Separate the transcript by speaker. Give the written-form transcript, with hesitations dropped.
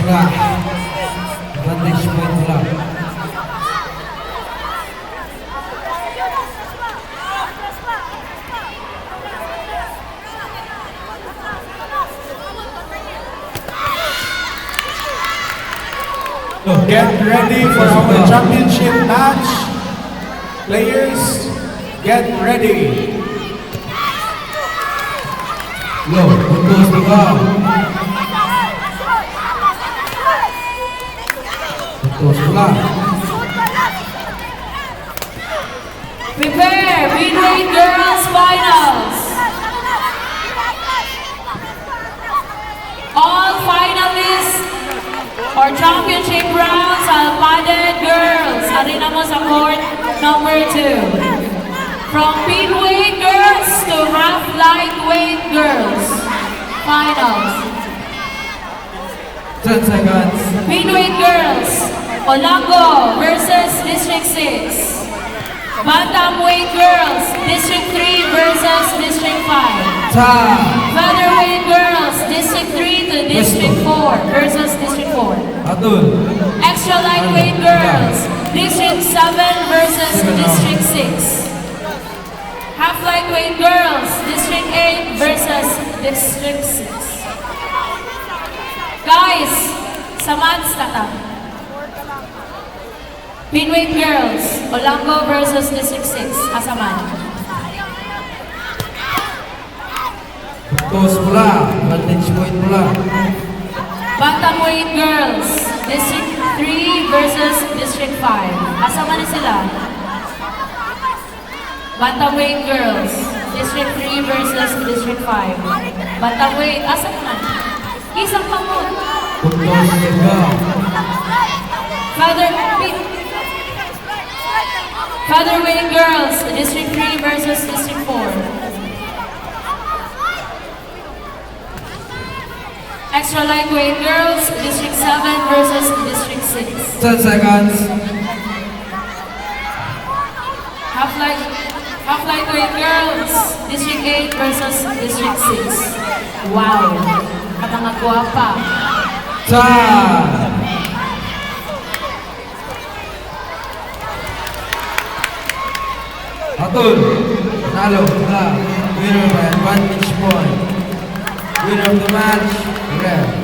Speaker 1: pula. Advantage point pula.
Speaker 2: Get ready for our championship match. Players, get ready.
Speaker 1: Yo, putus pula. Putus pula.
Speaker 3: Prepare, Midway Girls Finals. All finalists for championship rounds are padded girls. Arena mo sa court number 2. From Midway Girls to half lightweight girls. Finals.
Speaker 1: 10 seconds.
Speaker 3: Midweight Girls, Olango versus District 6. Bantamweight Girls, District 3 versus District 5.
Speaker 1: Time.
Speaker 3: Featherweight Girls, District 3 to District 4 versus District 4.
Speaker 1: Atul.
Speaker 3: Extra Lightweight Girls, District 7 versus District 6. Half Lightweight Girls, District 8 versus District 6. Guys, samahan tata. Pinweight Girls, Olango versus District 6. Asaman.
Speaker 1: Putus pula. Advantage point pula.
Speaker 3: Bantamweight Girls, District 3 versus District 5. Asaman na sila. Bantamweight Girls, District 3 versus District 5. Bantamweight, asan naman? Isang pamot.
Speaker 1: Putus tiga.
Speaker 3: Featherweight Girls, District 3 versus District 4. Extra Lightweight Girls, District 7 versus District 6.
Speaker 1: 10 seconds.
Speaker 3: Half Lightweight Girls, District 8 versus District 6. Wow! Ang mga guwapa.
Speaker 1: Time. Atul. Nalo. Winner by advantage point. Winner of the match. Red.